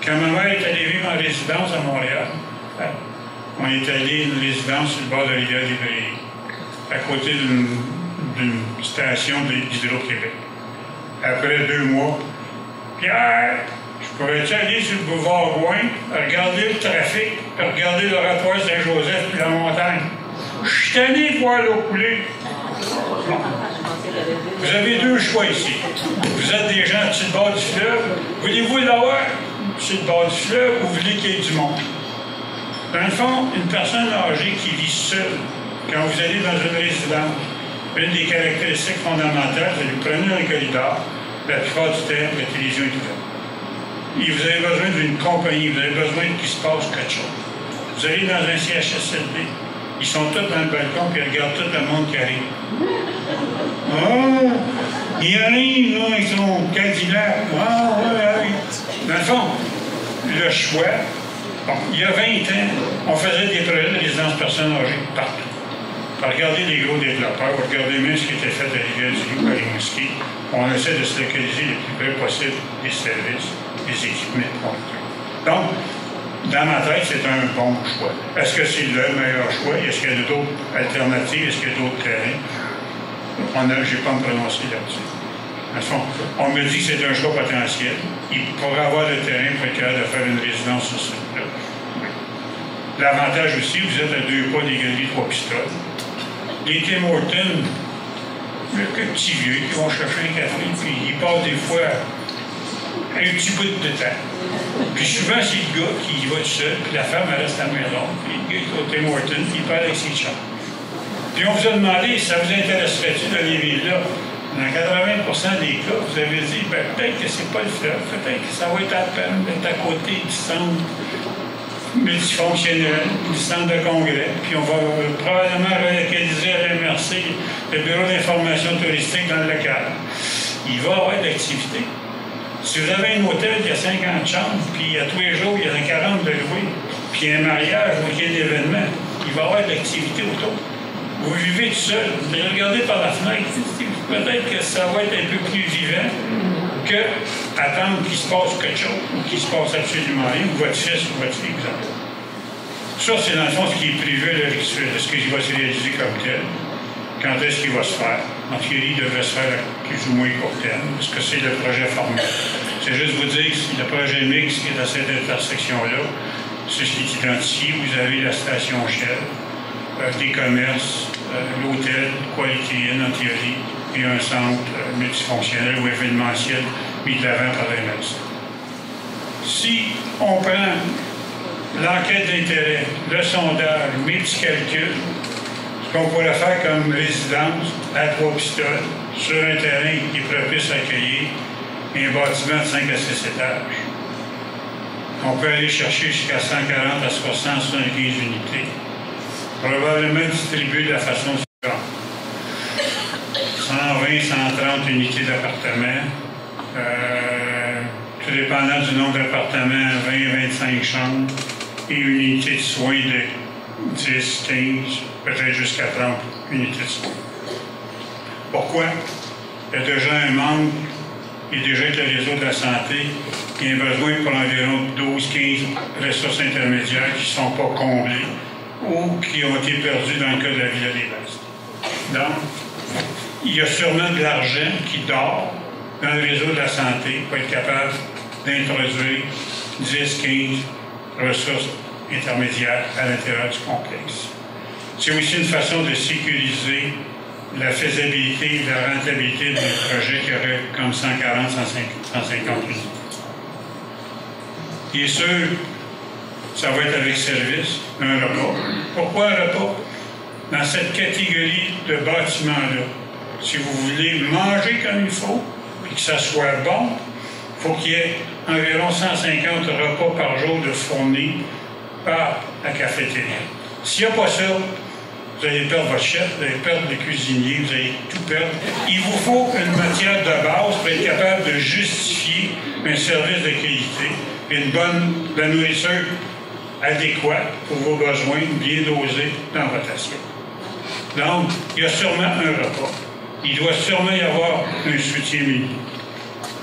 Speaker 5: Quand ma mère est allée vivre en résidence à Montréal, on est allé à une résidence sur le bord de la rivière des Prairies, à côté d'une station d'Hydro-Québec. Après 2 mois, Pierre, je pourrais-tu aller sur le boulevard Gouin, regarder le trafic, regarder l'oratoire Saint-Joseph puis la montagne? Je suis tanné de voir l'eau couler. Bon. Vous avez 2 choix ici. Vous êtes des gens sur le bord du fleuve. Voulez-vous l'avoir sur le bord du fleuve ou vous voulez qu'il y ait du monde? Dans le fond, une personne âgée qui vit seule, quand vous allez dans une résidence, une des caractéristiques fondamentales, c'est que vous prenez un corridor, la plupart du temps, la télévision est ouverte. Et vous avez besoin d'une compagnie, vous avez besoin qu'il se passe quelque chose. Vous allez dans un CHSLD, ils sont tous dans le balcon et ils regardent tout le monde qui arrive. Oh! Il arrive, là, avec son Cadillac. Ah, ouais. Dans le fond, le choix, bon, il y a 20 ans, on faisait des projets de résidence personnes âgées partout. Regardez les gros développeurs, regardez même ce qui était fait à Rivière-du-Loup, à Rimouski. On essaie de se localiser le plus près possible des services, des équipements. Donc, dans ma tête, c'est un bon choix. Est-ce que c'est le meilleur choix? Est-ce qu'il y a d'autres alternatives? Est-ce qu'il y a d'autres terrains? Je n'ai pas me prononcer là-dessus. Dans le fond, on me dit que c'est un choix potentiel. Il pourrait avoir le terrain pour être capable de faire une résidence sur ce là. L'avantage aussi, vous êtes à 2 pas des Galeries Trois-Pistoles. Les Tim Hortons, quelques petits vieux qui vont chercher un café, puis ils passent des fois un petit bout de temps. Puis souvent, c'est le gars qui y va tout seul, puis la femme, elle reste à la maison. Puis le gars, il va au Tim Hortons, puis il parle avec ses chums. Puis on vous a demandé, ça vous intéresserait-tu de les vivre là? Dans 80% des cas, vous avez dit, peut-être que c'est pas le fleuve, peut-être que ça va être à peine d'être à côté du centre. multifonctionnel, du centre de congrès, puis on va probablement relocaliser à l'MRC le bureau d'information touristique dans le local. Il va y avoir de l'activité. Si vous avez un hôtel qui a 50 chambres, puis à tous les jours, il y en a 40 de loués, puis un mariage ou qu'il y ait un événement, il va y avoir de l'activité autour. Vous vivez tout seul, vous allez regarder par la fenêtre, peut-être que ça va être un peu plus vivant que attendre qu'il se passe quelque chose ou qu'il se passe absolument rien, ou votre fils ou votre fille, exemple. Ça, c'est dans le fond ce qui est prévu là, ce que va se réaliser comme tel. Quand est-ce qu'il va se faire? En théorie, il devrait se faire à plus ou moins court terme, parce que c'est le projet formel. C'est juste vous dire que le projet mix qui est à cette intersection-là, c'est ce qui est identifié. Vous avez la station Shell, des commerces, l'hôtel, Quality Inn en théorie, et un centre multifonctionnel ou événementiel mis de l'avant par l'MRC. Si on prend l'enquête d'intérêt, le sondage, mes petits calculs, ce qu'on pourrait faire comme résidence à Trois-Pistoles, sur un terrain qui est propice à accueillir un bâtiment de 5 à 6 étages. On peut aller chercher jusqu'à 140 à 175 unités, probablement distribuées de la façon suivante. 120, 130 unités d'appartements, tout dépendant du nombre d'appartements, 20, 25 chambres, et une unité de soins de 10, 15, peut-être jusqu'à 30 unités de soins. Pourquoi? Il y a déjà un manque, et déjà avec le réseau de la santé, il y a un besoin pour environ 12-15 ressources intermédiaires qui ne sont pas comblées ou qui ont été perdues dans le cas de la Villa des Basques. Donc, il y a sûrement de l'argent qui dort dans le réseau de la santé pour être capable d'introduire 10-15 ressources intermédiaires à l'intérieur du complexe. C'est aussi une façon de sécuriser la faisabilité et la rentabilité d'un projet qui aurait comme 140, 150 unités. Bien sûr, ça va être avec service, un repas. Pourquoi un repas? Dans cette catégorie de bâtiments-là, si vous voulez manger comme il faut, et que ça soit bon, il faut qu'il y ait environ 150 repas par jour de fournis par la cafétéria. S'il n'y a pas ça, vous allez perdre votre chef, vous allez perdre les cuisiniers, vous allez tout perdre. Il vous faut une matière de base pour être capable de justifier un service de qualité et de la nourriture adéquate pour vos besoins, bien dosés dans votre assiette. Donc, il y a sûrement un repas. Il doit sûrement y avoir un soutien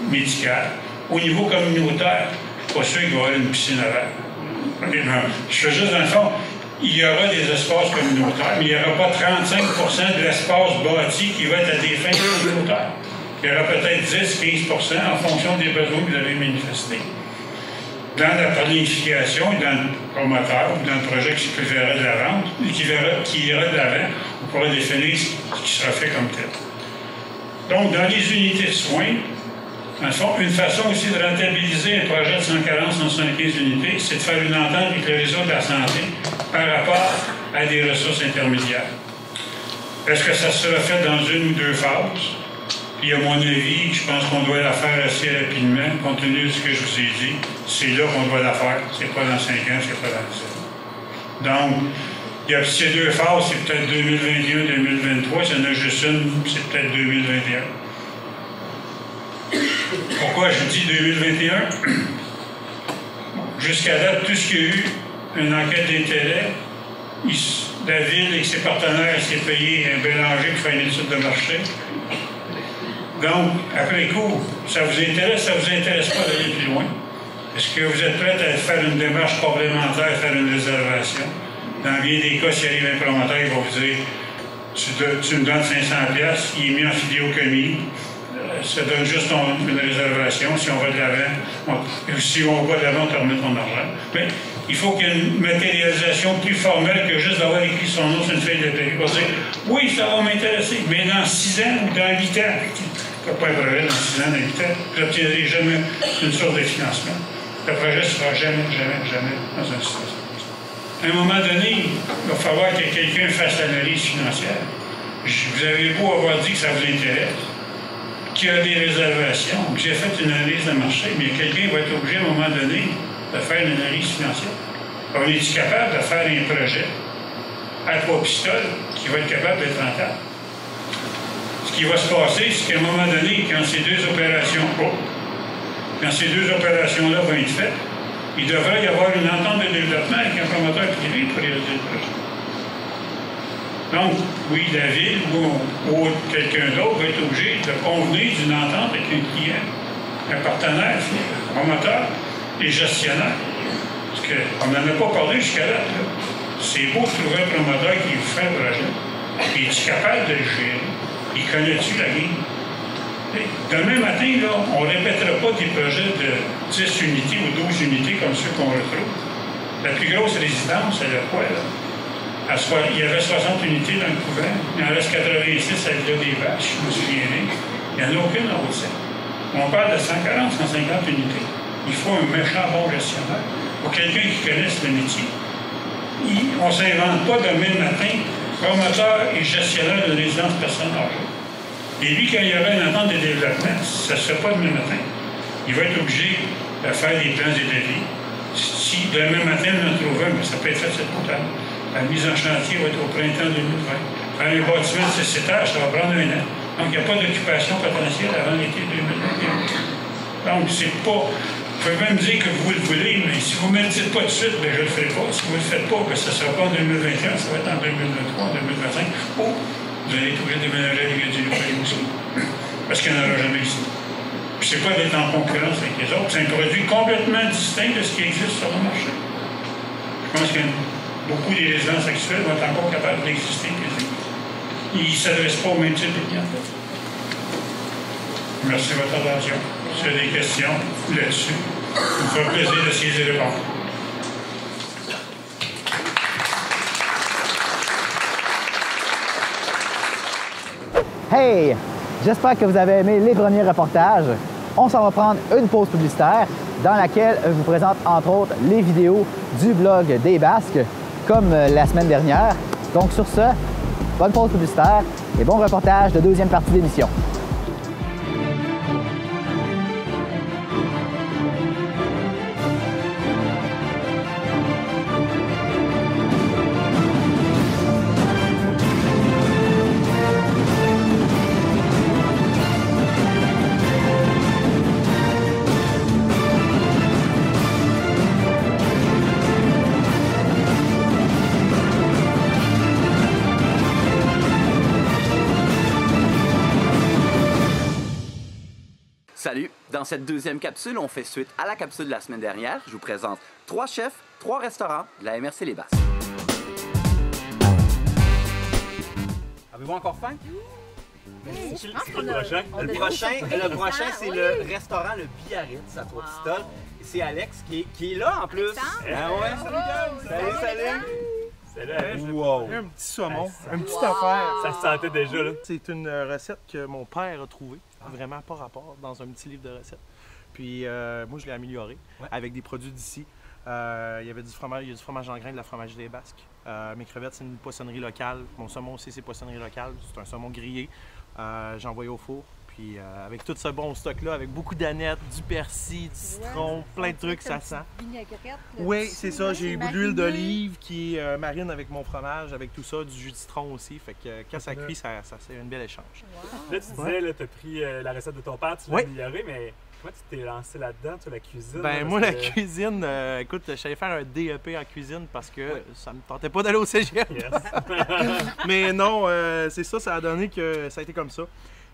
Speaker 5: médical. Au niveau communautaire, je ne suis pas sûr qu'il va y avoir une piscine à verre. Je fais juste dans le fond, il y aura des espaces communautaires, mais il n'y aura pas 35% de l'espace bâti qui va être à des fins communautaires. Il y aura peut-être 10-15% en fonction des besoins que vous avez manifestés. Dans la planification, dans le promoteur, ou dans le projet qui verra de la vente, et qui ira de l'avant, on pourra définir ce qui sera fait comme tel. Donc, dans les unités de soins, en fond, une façon aussi de rentabiliser un projet de 140-175 unités, c'est de faire une entente avec le réseau de la santé par rapport à des ressources intermédiaires. Est-ce que ça sera fait dans une ou deux phases? Puis, à mon avis, je pense qu'on doit la faire assez rapidement, compte tenu de ce que je vous ai dit. C'est là qu'on doit la faire. C'est pas dans 5 ans, c'est pas dans 10 ans. Donc, il y a ces deux phases, c'est peut-être 2021-2023. S'il y en a juste une, c'est peut-être 2021. Pourquoi je dis 2021? Jusqu'à date, tout ce qu'il y a eu, une enquête d'intérêt, la ville et ses partenaires s'est payé un Bélanger qui fait une étude de marché. Donc, après coup, ça vous intéresse pas d'aller plus loin? Est-ce que vous êtes prêts à faire une démarche complémentaire, faire une réservation? Dans bien des cas, s'il arrive un promoteur, il va vous dire tu me donnes 500$, il est mis en vidéocomie. Ça donne juste une réservation. Si on va de l'avant, si on va de l'avant, on te remet ton argent. Mais il faut qu'il y ait une matérialisation plus formelle que juste d'avoir écrit son nom sur une feuille de papier pour dire oui, ça va m'intéresser, mais dans 6 ans ou dans 8 ans, tu n'as pas un projet dans 6 ans, dans 8 ans, je n'obtiendrai jamais une source de financement. Le projet ne sera jamais dans un situation. À un moment donné, il va falloir que quelqu'un fasse l'analyse financière. Vous avez beau avoir dit que ça vous intéresse, qu'il y a des réservations, que j'ai fait une analyse de marché, mais quelqu'un va être obligé à un moment donné de faire une analyse financière. On est capable de faire un projet à 3 pistoles qui va être capable d'être rentable? Ce qui va se passer, c'est qu'à un moment donné, quand ces deux opérations-là vont être faites, il devrait y avoir une entente de développement avec un promoteur privé pour réaliser le projet. Donc, oui, la ville ou quelqu'un d'autre va être obligé de convenir d'une entente avec un client, un partenaire, un promoteur et gestionnaire. Parce qu'on n'en a pas parlé jusqu'à là. C'est beau de trouver un promoteur qui vous fait un projet. Il est capable de le gérer. Il connaît-tu la game? Demain matin, là, on ne répétera pas des projets de 10 unités ou 12 unités comme ceux qu'on retrouve. La plus grosse résidence, c'est le quoi, là? Il y avait 60 unités dans le couvent. Il en reste 86 à Villa des Vaches, je me souviens. Il n'y en a aucune en Haute-Seine. On parle de 140, 150 unités. Il faut un méchant bon gestionnaire. Pour quelqu'un qui connaisse le métier. On ne s'invente pas demain matin promoteur et gestionnaire de résidence personnes âgées. Et lui, quand il y aura une entente de développement, ça ne se fait pas demain matin. Il va être obligé de faire des plans et devis. Si demain matin, on en trouve un, mais ça peut être fait cette automne. La mise en chantier va être au printemps 2020. Faire un bâtiment de 6 étages, ça va prendre 1 an. Donc, il n'y a pas d'occupation potentielle avant l'été 2021. Donc, c'est pas... Vous pouvez même dire que vous le voulez, mais si vous ne me le dites pas tout de suite, bien, je ne le ferai pas. Si vous ne le faites pas, bien, ça ne sera pas en 2021, ça va être en 2023, en 2025. Ou vous allez être obligé de déménager à l'Église aussi. Parce qu'il n'y en aura jamais ici. Puis c'est pas d'être en concurrence avec les autres. C'est un produit complètement distinct de ce qui existe sur le marché. Je pense que beaucoup des résidences actuelles vont être encore capables d'exister. Ils ne s'adressent pas au même type de clientèle. Merci de votre attention. Si vous avez des questions là-dessus, ça me fera plaisir d'essayer de répondre.
Speaker 2: Hey! J'espère que vous avez aimé les premiers reportages. On s'en va prendre une pause publicitaire dans laquelle je vous présente entre autres les vidéos du blog des Basques, comme la semaine dernière. Donc sur ce, bonne pause publicitaire et bon reportage de deuxième partie d'émission.
Speaker 7: Salut! Dans cette deuxième capsule, on fait suite à la capsule de la semaine dernière. Je vous présente 3 chefs, 3 restaurants de la MRC Les Basques. Avez-vous encore faim? Le prochain, c'est le restaurant Le Biarritz à Trois-Pistoles. C'est Alex qui est là en plus. Ah ouais? Salut! Wow.
Speaker 8: Un petit saumon, une petite affaire.
Speaker 9: Ça se sentait déjà, là.
Speaker 8: C'est une recette que mon père a trouvée, vraiment pas rapport, dans un petit livre de recettes. Puis moi, je l'ai amélioré avec des produits d'ici. Il y avait du fromage, il y a du fromage en grains, de la fromagerie des Basques. Mes crevettes, c'est une poissonnerie locale. Mon saumon aussi, c'est poissonnerie locale. C'est un saumon grillé. J'ai envoyé au four. Puis avec tout ce bon stock-là, avec beaucoup d'anettes, du persil, du citron, plein de trucs, ça sent. Oui, c'est ça. J'ai de l'huile d'olive qui marine avec mon fromage, avec tout ça, du jus de citron aussi. Fait que quand ça cuit, ça c'est un bel échange.
Speaker 9: Là, tu disais, tu as pris la recette de ton père, tu l'as améliorée, mais comment tu t'es lancé là-dedans, la cuisine?
Speaker 8: Ben moi, la cuisine, écoute, j'allais faire un DEP en cuisine parce que ça me tentait pas d'aller au cégep. Yes. Mais non, c'est ça, ça a donné que ça a été comme ça.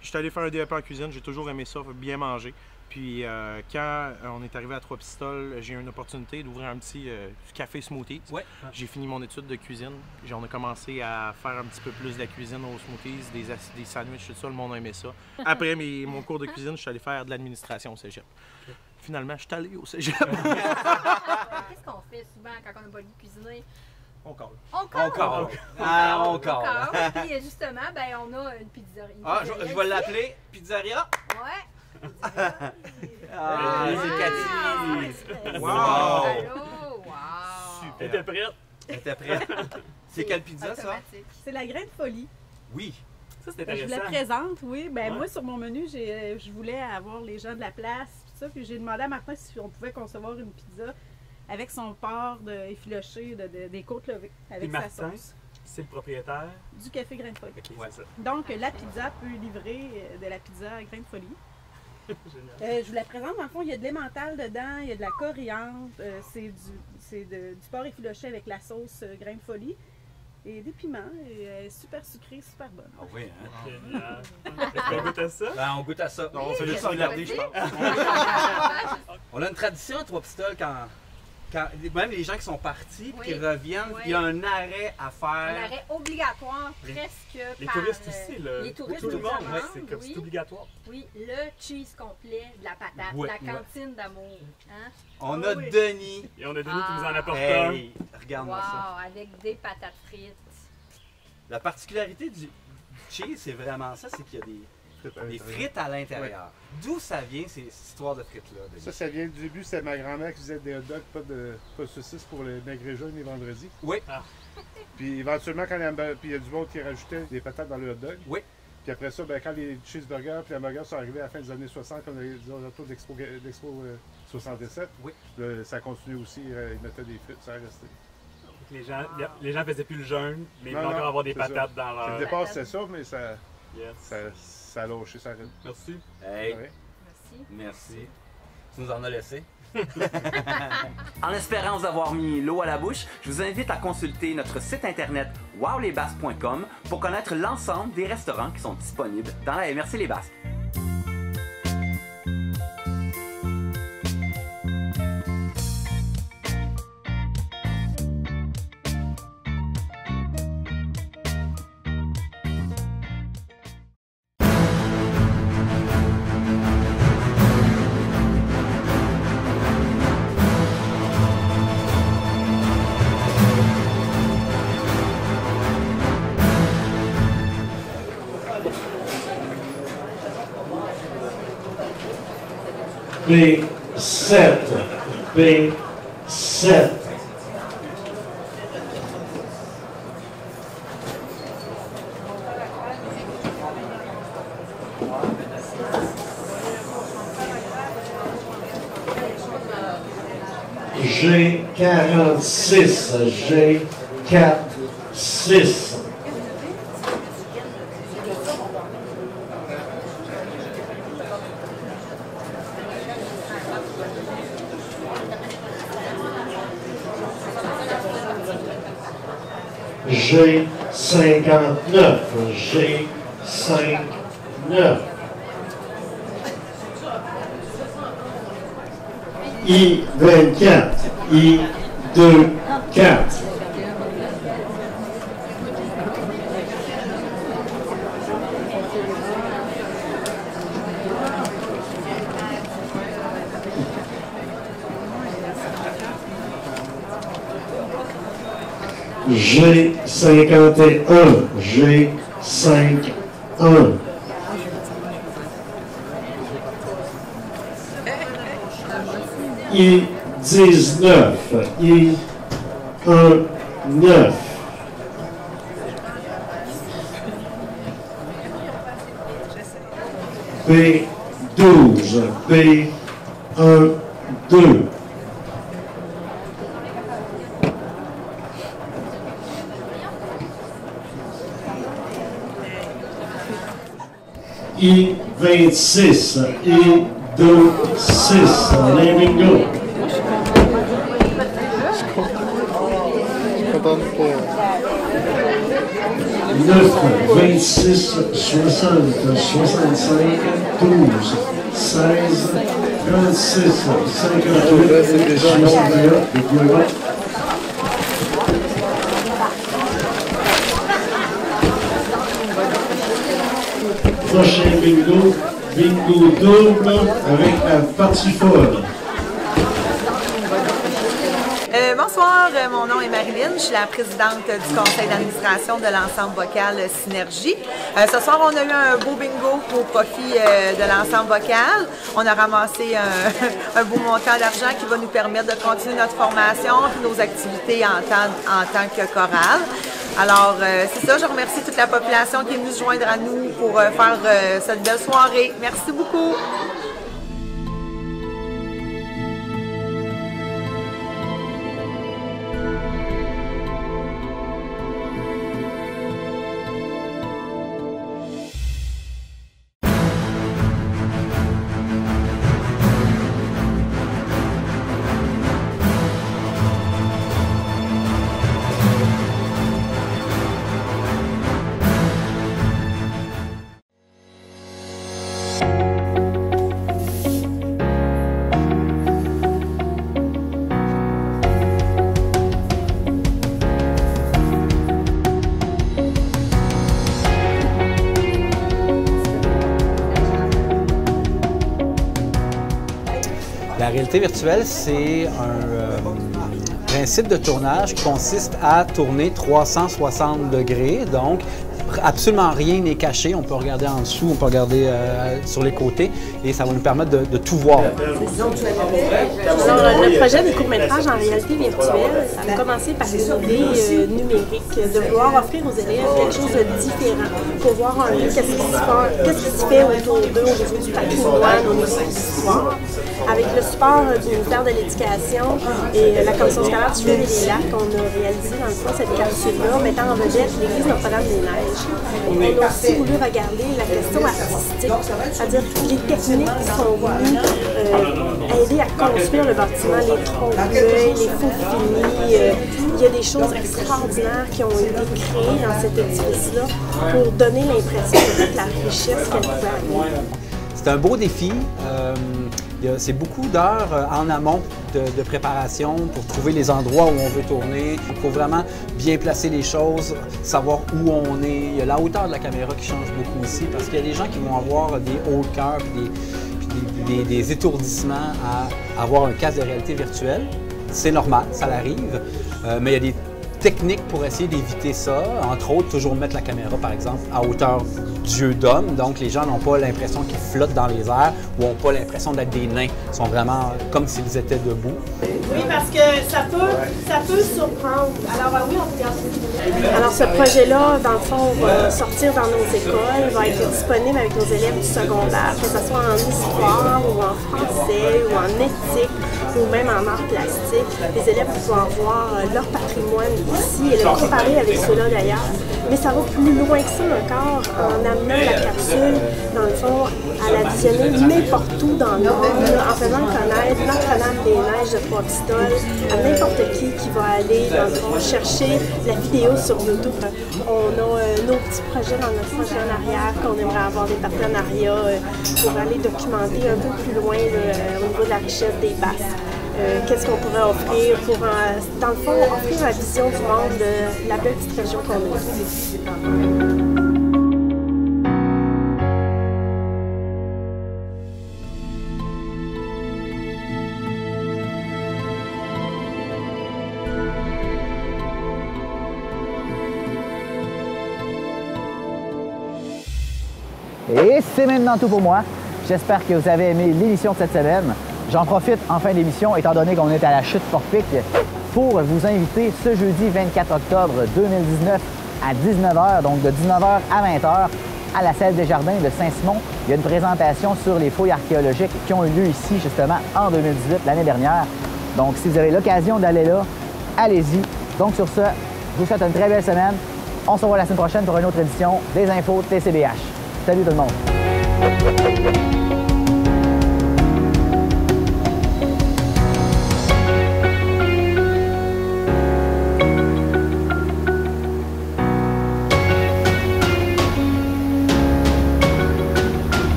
Speaker 8: Je suis allé faire un DEP en cuisine, j'ai toujours aimé ça, bien manger. Puis quand on est arrivé à Trois-Pistoles, j'ai eu une opportunité d'ouvrir un petit café smoothie. Ouais. J'ai fini mon étude de cuisine. On a commencé à faire un petit peu plus de la cuisine aux smoothies, des sandwichs, tout ça, le monde a aimé ça. Après mon cours de cuisine, je suis allé faire de l'administration au cégep. Okay. Finalement, je suis allé au cégep.
Speaker 10: Qu'est-ce qu'on fait souvent quand on n'a pas le cuisiner?
Speaker 7: On colle.
Speaker 10: On colle.
Speaker 7: Ah, on colle.
Speaker 10: Puis justement, ben, on a une pizzeria.
Speaker 7: Ah, je vais l'appeler Pizzeria.
Speaker 10: Ouais.
Speaker 7: Ah, c'est Cathy.
Speaker 10: Wow.
Speaker 7: Allô.
Speaker 10: Wow.
Speaker 9: Super. Elle
Speaker 7: était prête. C'est quelle pizza, ça?
Speaker 11: C'est la Graine Folie.
Speaker 7: Oui.
Speaker 9: Ça, c'est intéressant.
Speaker 11: Je la présente, oui. Ben, moi, sur mon menu, je voulais avoir les gens de la place, tout ça. Puis j'ai demandé à Martin si on pouvait concevoir une pizza avec son porc effiloché des côtes levées, avec sa
Speaker 9: Martin,
Speaker 11: sauce.
Speaker 9: c'est le propriétaire
Speaker 11: Du café Grain de Folie.
Speaker 9: Okay, ouais. C'est ça.
Speaker 11: Donc, la pizza peut livrer de la pizza à Grain de Folie. Je vous la présente. Dans le fond, il y a de l'emmental dedans, il y a de la coriandre, c'est du porc effiloché avec la sauce Grain de Folie et des piments. Et elle est super sucrée, super bonne.
Speaker 7: Ah oui, hein?
Speaker 9: Génial. Est-ce qu'on goûte à ça?
Speaker 7: Ben, on goûte à ça. On fait juste regarder, je pense. On a une tradition à Trois-Pistoles quand même les gens qui sont partis et qui reviennent, il y a un arrêt à faire.
Speaker 10: Un arrêt obligatoire, presque.
Speaker 9: Les touristes aussi, là.
Speaker 10: Les touristes,
Speaker 9: tout le monde,
Speaker 10: c'est
Speaker 9: comme c'est obligatoire.
Speaker 10: Oui, le cheese complet, de la patate, la cantine d'amour. Hein?
Speaker 7: On a Denis.
Speaker 9: Et on a Denis qui nous en apporte un.
Speaker 7: Hey, regarde-moi ça.
Speaker 10: Avec des patates frites.
Speaker 7: La particularité du cheese, c'est vraiment ça, c'est qu'il y a des frites à l'intérieur. D'où ça vient, cette histoire de frites-là?
Speaker 12: Ça vient du début, c'était ma grand-mère qui faisait des hot dogs, pas de saucisses pour les maigres jeunes les vendredis.
Speaker 7: Oui.
Speaker 12: Puis éventuellement, quand il y a du monde qui rajoutait des patates dans le hot dog.
Speaker 7: Oui.
Speaker 12: Puis après ça, quand les cheeseburgers et les hamburgers sont arrivés à la fin des années 60, quand on a eu autour d'Expo 67, ça continue aussi, ils mettaient des frites, ça a resté.
Speaker 9: Les gens faisaient plus le jeûne, mais ils voulaient encore avoir des patates dans leur...
Speaker 12: Au départ, c'était ça, mais ça a lâché, ça arrête.
Speaker 9: Merci.
Speaker 7: Hey. Merci. Tu nous en as laissé. En espérant vous avoir mis l'eau à la bouche, je vous invite à consulter notre site internet wowlesbasques.com pour connaître l'ensemble des restaurants qui sont disponibles dans la MRC Les Basques.
Speaker 13: B7, B7. G46, G46. G59, G59. I24, I24. G51, G51. I19, I19. B12, B12. I26, I26, allez bingo. 9, 26, 60, 65, 12, 16, 36, 58, 61, prochain bingo, bingo double avec la partie folle.
Speaker 14: Bonsoir, mon nom est Marilyn, je suis la présidente du conseil d'administration de l'ensemble vocal Synergie. Ce soir, on a eu un beau bingo au profit de l'ensemble vocal. On a ramassé un beau montant d'argent qui va nous permettre de continuer notre formation et nos activités en tant que chorale. Alors, c'est ça, je remercie toute la population qui est venue se joindre à nous pour faire cette belle soirée. Merci beaucoup.
Speaker 15: réalité virtuelle, c'est un principe de tournage qui consiste à tourner 360 degrés. Donc, absolument rien n'est caché. On peut regarder en dessous, on peut regarder sur les côtés et ça va nous permettre de tout voir.
Speaker 11: Alors, le projet des courts-métrages en réalité virtuelle, ça a commencé par une idée numérique, de vouloir offrir aux élèves quelque chose de différent pour voir un peu qu'est-ce qui se fait autour d'eux au niveau du patrimoine, au niveau de l'histoire. Avec le support du ministère de l'Éducation et la Commission scolaire du Fleuve et des Lacs, on a réalisé dans le fond cette capsule-là mettant en vedette l'église Notre-Dame-des-Neiges. On a aussi voulu regarder la question artistique, c'est-à-dire les techniques qui sont venues aider à construire le bâtiment, les troncs-l'œil, les faux finis. Il y a des choses extraordinaires qui ont été créées dans cet édifice-là pour donner l'impression de la richesse qu'elle pouvait avoir.
Speaker 15: C'est un beau défi. C'est beaucoup d'heures en amont de préparation pour trouver les endroits où on veut tourner. Il faut vraiment bien placer les choses, savoir où on est. Il y a la hauteur de la caméra qui change beaucoup aussi parce qu'il y a des gens qui vont avoir des hauts de cœur et des étourdissements à avoir un casque de réalité virtuelle. C'est normal, ça l'arrive, mais il y a des techniques pour essayer d'éviter ça. Entre autres, toujours mettre la caméra, par exemple, à hauteur d'yeux d'homme. Donc, les gens n'ont pas l'impression qu'ils flottent dans les airs ou n'ont pas l'impression d'être des nains. Ils sont vraiment comme s'ils étaient debout.
Speaker 11: Oui, parce que ça peut surprendre. Alors, oui, on peut regarder. Alors, ce projet-là, dans le fond, va sortir dans nos écoles, va être disponible avec nos élèves du secondaire, que ce soit en histoire ou en français ou en éthique ou même en arts plastiques. Les élèves vont pouvoir voir leur patrimoine ici et le comparer avec ceux-là d'ailleurs. Mais ça va plus loin que ça encore en amenant la capsule, dans le fond, à la visionner n'importe où dans le monde, en faisant connaître Notre-Dame-des-Neiges de Trois-Pistoles à n'importe qui va aller, dans le fond, chercher la vidéo sur YouTube. On a nos petits projets dans notre projet en arrière, qu'on aimerait avoir des partenariats pour aller documenter un peu plus loin au niveau de la richesse des basses. Qu'est-ce qu'on pourrait offrir pour, dans le fond, offrir la vision du monde de la belle petite région qu'on a.
Speaker 2: Et c'est maintenant tout pour moi. J'espère que vous avez aimé l'émission de cette semaine. J'en profite en fin d'émission, étant donné qu'on est à la Chute Porc-Pic, pour vous inviter ce jeudi 24 octobre 2019 à 19h, donc de 19h à 20h, à la salle des Jardins de Saint-Simon. Il y a une présentation sur les fouilles archéologiques qui ont eu lieu ici, justement, en 2018, l'année dernière. Donc, si vous avez l'occasion d'aller là, allez-y. Donc, sur ce, je vous souhaite une très belle semaine. On se revoit la semaine prochaine pour une autre édition des Infos TCBH. Salut tout le monde!